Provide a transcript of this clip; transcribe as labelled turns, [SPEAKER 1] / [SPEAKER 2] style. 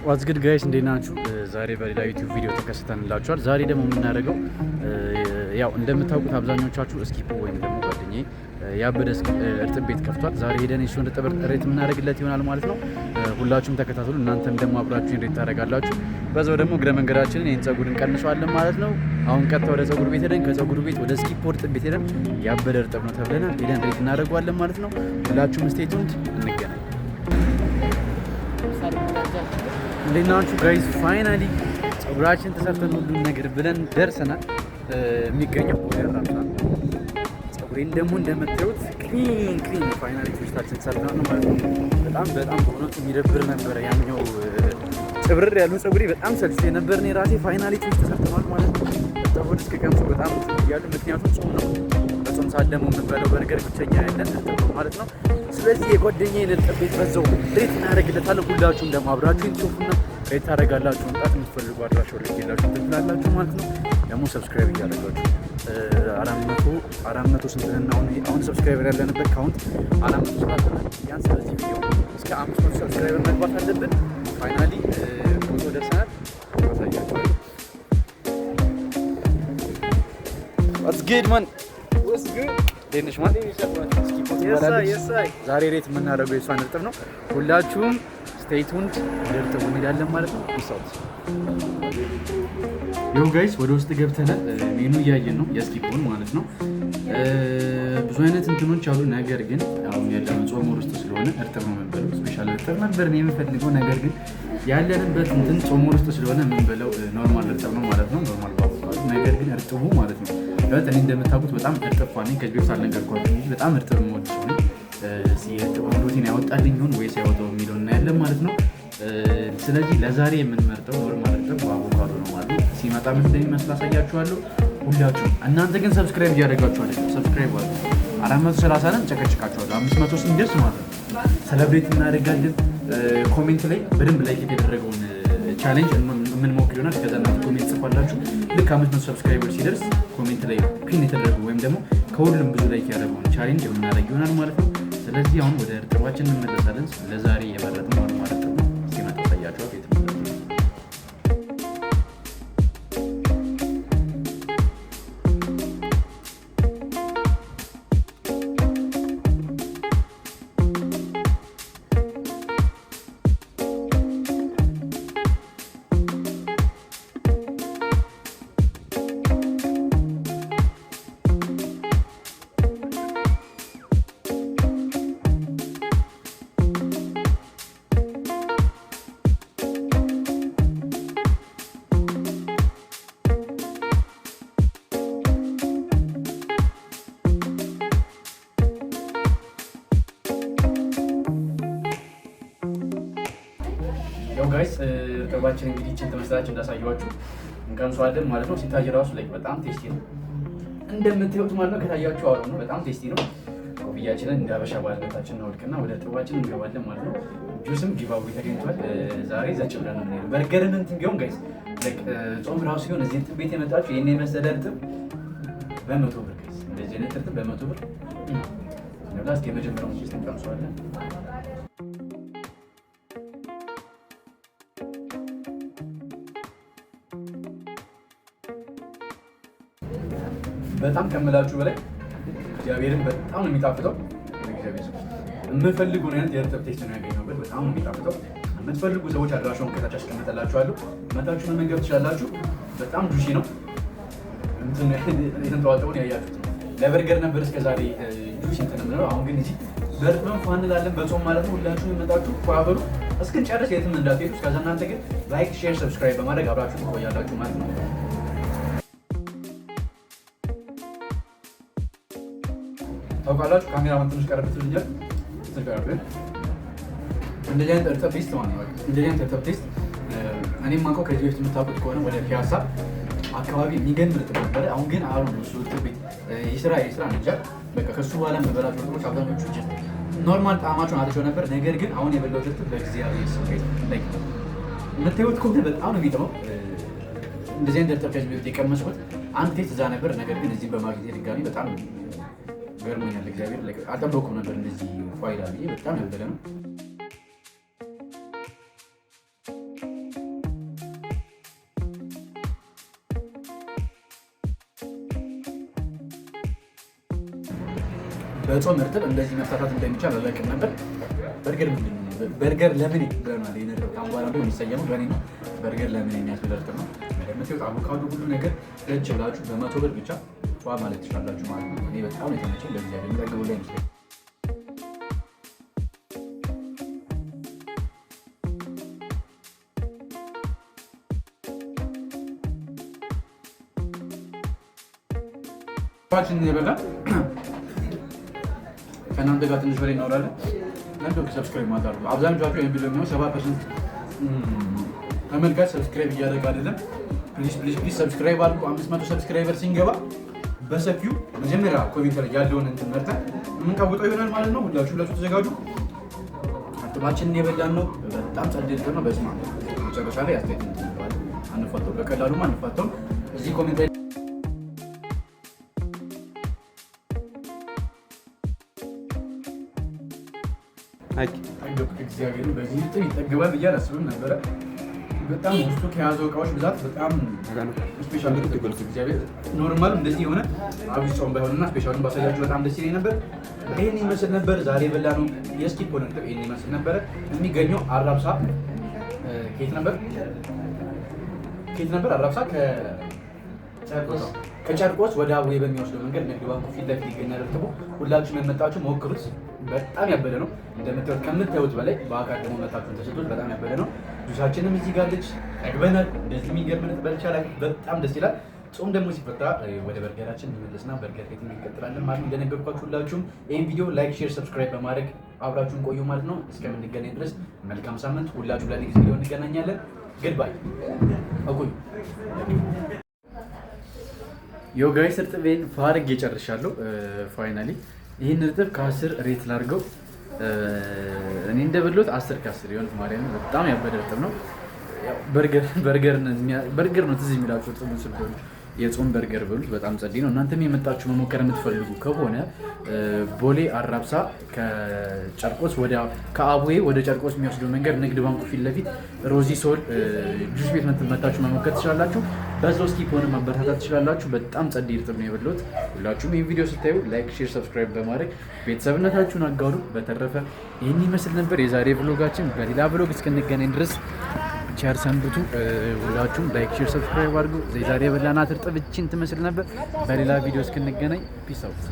[SPEAKER 1] ዋትስ ጉድ ጋይስ እንዴት ናችሁ? ዛሬ በሌላ ዩቲዩብ ቪዲዮ ተከስተንላችኋል። ዛሬ ደግሞ የምናደርገው ያው እንደምታውቁት አብዛኞቻችሁ እስኪፖ ወይም ደግሞ ጓደኛዬ ያበደ እርጥብ ቤት ከፍቷል። ዛሬ ሄደን እሱን እርጥብ ሬት የምናደርግለት ይሆናል ማለት ነው። ሁላችሁም ተከታተሉ። እናንተም ደግሞ አብራችሁን ሬት ታደርጋላችሁ። በዛው ደግሞ እግረ መንገዳችንን ይህን ጸጉር እንቀንሰዋለን ማለት ነው። አሁን ቀጥታ ወደ ጸጉር ቤት ሄደን ከጸጉር ቤት ወደ እስኪፖ እርጥብ ቤት ሄደን ያበደ እርጥብ ነው ተብለናል። ሄደን ሬት እናደርገዋለን ማለት ነው። ሁላችሁም ስቴይ ቱንድ፣ እንገናኝ። እንዴት ናችሁ ጋይስ? ፋይናሊ ጸጉራችን ተሰርተን ሁሉን ነገር ብለን ደርሰናል። የሚገኘው ወራሳ ጸጉሬን ደግሞ እንደምታዩት ክሊን ፋይናሊ ትዊስታችን ሰርተናል ማለት ነው። በጣም በእውነቱ የሚደብር ነበረ ያኛው ጭብርር ያለው ጸጉሬ በጣም ሰልችቶ ነበር። እኔ ራሴ ፋይናሊ ትዊስት ተሰርተናል ማለት ነው። ጸጉር እስከ ቀምሶ በጣም ያሉ ምክንያቱም ጾም ነው። በጾም ሰዓት ደግሞ የምንበለው በርገር ብቸኛ ያለን ማለት ነው። ስለዚህ የጓደኛዬን እርጥብ ቤት በዛው ሬት እናደርግለታለን። ሁላችሁም ደግሞ አብራችሁን ጽፉና ሬት ታደርጋላችሁ። መምጣት የምትፈልጉ አድራሻው ላይ ሄላችሁ ትላላችሁ ማለት ነው። ደግሞ ሰብስክራይብ እያደረጋችሁ 400 ስንት ነን አሁን ሰብስክራይበር ያለንበት ካውንት 400 ቢያንስ ስለዚህ ቪዲዮ እስከ 500 ሰብስክራይበር መግባት አለብን። ፋይናሊ ፎቶ ደርሰናል። ታሳያችኋለሁ። What's good man?
[SPEAKER 2] What's good?
[SPEAKER 1] ዴንሽ ማን ዛሬ ሬት የምናደርገው የሷን እርጥብ ነው። ሁላችሁም ስቴይ ቱንድ፣ ወደ እርጥቡ እንሄዳለን ማለት ነው። ፒስአውት ዮ ጋይስ፣ ወደ ውስጥ ገብተናል። ሜኑ እያየን ነው የእስኪፖን ማለት ነው። ብዙ አይነት እንትኖች አሉ። ነገር ግን አሁን ያለነው ጾም ወር ውስጥ ስለሆነ እርጥብ ነው የምንበለው። ስፔሻል እርጥብ ነበር ነው የምፈልገው። ነገር ግን ያለንበት እንትን ጾም ወር ውስጥ ስለሆነ የምንበለው ኖርማል እርጥብ ነው ማለት ነው። ኖርማል ባቡካሉ። ነገር ግን እርጥቡ ማለት ነው እኔ እንደምታውቁት በጣም እርጥብ ፋኒ ከዚህ በፊት አልነገርኳችሁም እንጂ በጣም እርጥብ የምወድ ሰው ነኝ። እርጥብ ፕሮቲን ያወጣልኝ ይሆን ወይስ ያወጣው የሚለውን እናያለን ማለት ነው። ስለዚህ ለዛሬ የምንመርጠው ኖርማል እርጥብ በአቮካዶ ነው ማለት ነው። ሲመጣ ምን እንደሚመስል አሳያችኋለሁ። ሁላችሁም እናንተ ግን ሰብስክራይብ እያደረጋችሁ አይደለም። ሰብስክራይብ አለ 430 ነን፣ ጨቀጭቃችኋለሁ። 500 ስንደርስ ማለት ነው ሰለብሬት እናደርጋለን። ኮሜንት ላይ በደንብ ላይክ የተደረገውን ቻሌንጅ የምንሞክር ይሆናል። ከዛ እናንተ ኮሜንት ጽፋላችሁ። ልክ 500 ሰብስክራይበር ሲደርስ ኮሜንት ላይ ፒን የተደረገው ወይም ደግሞ ከሁሉም ብዙ ላይክ ያደረገውን ቻሌንጅ የምናደርግ ይሆናል ማለት ነው። ስለዚህ አሁን ወደ እርጥባችን እንመለሳለን። ለዛሬ የመረጥነው ኖርማል እርጥብ ነው። ሲመጣ ታያችኋል። ያው ጋይስ እርጥባችን እንግዲህ እችን ተመስላችሁ እንዳሳየኋችሁ እንቀምሰዋለን ማለት ነው። ሲታይ ራሱ ላይ በጣም ቴስቲ ነው እንደምታዩት ማለት ነው። ከታያችሁ አሉ ነው በጣም ቴስቲ ነው። ኮፍያችንን እንዳበሻ ባለታችን እናወልቅና ወደ እርጥባችን እንገባለን ማለት ነው። ጁስም ጊቫዌ ተገኝቷል። ዛሬ ዘጭ ብለን ነው በርገርን እንትን ቢሆን ጋይስ ጾም ራሱ ሲሆን እዚህ እርጥብ ቤት የመጣችሁ ይሄን የመሰለ እርጥብ በ100 ብር ጋይስ፣ እንደዚህ አይነት እርጥብ በ100 ብር ነው። እስኪ የመጀመሪያውን ጁስ እንቀምሰዋለን። በጣም ከምላችሁ በላይ እግዚአብሔርን በጣም ነው የሚጣፍጠው። የምፈልጉን አይነት የእርጥብ ቴስት ነው ያገኘሁበት። በጣም ነው የሚጣፍጠው። የምትፈልጉ ሰዎች አድራሻውን ከታች አስቀምጠላችኋለሁ። መታችሁ መመገብ ትችላላችሁ። በጣም ጁሲ ነው። የተንጠዋጠውን ያያችሁት ለበርገር ነበር እስከዛሬ ጁሲ እንትን የምንለው። አሁን ግን እዚህ በእርጥብም ፏ እንላለን በጾም ማለት ነው። ሁላችሁም የመጣችሁ ፏበሉ እስክንጨርስ የትም እንዳትሄዱ። እስከዛ እናንተ ግን ላይክ፣ ሼር፣ ሰብስክራይብ በማድረግ አብራችሁ ትቆያላችሁ ማለት ነው። ታውቃላችሁ ካሜራማን ትንሽ ቀረብ ትልኛል ተቀራረበ። እንደዚህ አይነት እርጥብ ቴስት ማለት ነው። እንደዚህ አይነት እርጥብ ቴስት እኔም ማውቀው ከዚህ በፊት የምታውቁት ከሆነ ወደ ፒያሳ አካባቢ የሚገርም እርጥብ ነበረ። አሁን ግን አሁን እሱ እርጥብ ቤት የስራ እንጃ በቃ ከሱ በኋላ የምበላቸው እርጥቦች አብዛኞቹ ጀስት ኖርማል ጣዕማቸውን አጥቸው ነበር። ነገር ግን አሁን የበላሁት እርጥብ በእግዚአብሔር ስሜት ላይ የምታዩት ከሆነ በጣም ነው የሚጥመው። እንደዚህ አይነት እርጥብ ከዚህ በፊት የቀመስኩት አንድ ቴስት እዛ ነበር። ነገር ግን እዚህ በማግኘት ድጋሚ በጣም ገርሞኛል። እግዚአብሔር አልጠበኩም ነበር እንደዚህ ፋይዳ ብዬ በጣም ያበደ ነው። በጾም እርጥብ እንደዚህ መፍታታት እንደሚቻል አላውቅም ነበር። በርገር ምንድን ነው? በርገር ለምን ብለናል። ይሄን እርጥብ ታንጓራ ነው የሚሰየመው በእኔ ነው። በርገር ለምን የሚያስብል እርጥብ ነው። እንደምትወጣ አቮካዶ ሁሉ ነገር ረጭ ብላችሁ በ100 ብር ብቻ ዋ ማለት ትችላላችሁ ማለት ነው። እኔ በጣም የተመቸኝ ለዚህ ያለ የሚጠገቡ ላይ ነው። ፓችን ይበላ ከእናንተ ጋር ትንሽ በላይ እናወራለን። ለምን ሰብስክራይብ ማድረግ አብዛኞቻችሁ ይሄን ቪዲዮ ነው 70% ተመልካች ሰብስክራይብ እያደረገ አይደለም። ፕሊዝ ሰብስክራይብ አድርጉ። 500 ሰብስክራይበር ሲንገባ በሰፊው መጀመሪያ ኮሜንት ላይ ያለውን እንትን መርጠን የምንቀውጠው ይሆናል ማለት ነው። ሁላችሁ ተዘጋጁ። እርጥባችንን የበላን ነው። በጣም ጸድል ነው። በስማ መጨረሻ ላይ አስተያየት እንትን አንፋተው በቀላሉም አንፋተው እዚህ ኮሜንት ላይ እግዚአብሔር በዚህ ጥሪ ይጠገባል ብዬ አላስብም ነበረ። በጣም ውስጡ ከያዘው እቃዎች ብዛት በጣም ስፔሻል ነው። እግዚአብሔር ኖርማል እንደዚህ የሆነ አብይ ጾም ባይሆንና ስፔሻሉን ባሳያችሁ በጣም ደስ ይለኝ ነበር። ይሄን ይመስል ነበር ዛሬ የበላነው የስኪፕ ሆነ ነበር። ይሄን ይመስል ነበረ። የሚገኘው አራብሳ ከየት ነበር? አራብሳ ከጨርቆስ ወደ አቡዬ በሚወስደው መንገድ ንግድ ባንኩ ፊት ለፊት ይገኛል። እርጥቡ ሁላችሁም የመጣችሁ ሞክሩት። በጣም ያበደ ነው። እንደምታዩት ከምታዩት በላይ በአካል ደግሞ መጣችሁን ተሰጥቶት በጣም ያበደ ነው። ጁሳችንም እዚህ ጋር ልጅ ጠግበናል። እንደዚህ የሚገርምነት በልቻላ በጣም ደስ ይላል። ጾም ደግሞ ሲፈታ ወደ በርገራችን እንመለስና በርገር ቤት እንቀጥላለን ማለት ነው። እንደነገርኳችሁ ሁላችሁም ይህን ቪዲዮ ላይክ፣ ሼር፣ ሰብስክራይብ በማድረግ አብራችሁን ቆዩ ማለት ነው። እስከምንገናኝ ድረስ መልካም ሳምንት። ሁላችሁ ለኔክስት ቪዲዮ እንገናኛለን። ግድባይ አቆዩ። ዮ ጋይስ እርጥቤን ፋርግ እጨርሻለሁ። ፋይናሊ ይህን እርጥብ ከ10 ሬት ላድርገው። እኔ እንደበላሁት 10 ከ10 ይሆን ማርያም። በጣም ያበደ እርጥብ ነው። በርገር ነው ትዝ የሚላችሁ እርጥቡን ስትበሉ። የጾም በርገር በሉት። በጣም ጸዴ ነው። እናንተም የመጣችሁ መሞከር የምትፈልጉ ከሆነ ቦሌ አራብሳ ከጨርቆስ ከአቡዬ ወደ ጨርቆስ የሚወስደው መንገድ ንግድ ባንኩ ፊት ለፊት ሮዚ ሶል ጁስ ቤት መታችሁ መሞከር ትችላላችሁ። በዛው ስኪፕ ሆነ ማበረታታት ትችላላችሁ። በጣም ጸዴ እርጥብ ነው የበላሁት። ሁላችሁም ይህን ቪዲዮ ስታዩ ላይክ፣ ሼር፣ ሰብስክራይብ በማድረግ ቤተሰብነታችሁን አጋሩ። በተረፈ ይህን ይመስል ነበር የዛሬ ብሎጋችን። በሌላ ብሎግ እስክንገናኝ ድረስ ቸር ሰንብቱ። ሁላችሁም ላይክ፣ ሼር፣ ሰብስክራይብ አድርጉ። ዛሬ የበላናት እርጥብ እችን ትመስል ነበር። በሌላ ቪዲዮ እስክንገናኝ ፒስ አውት።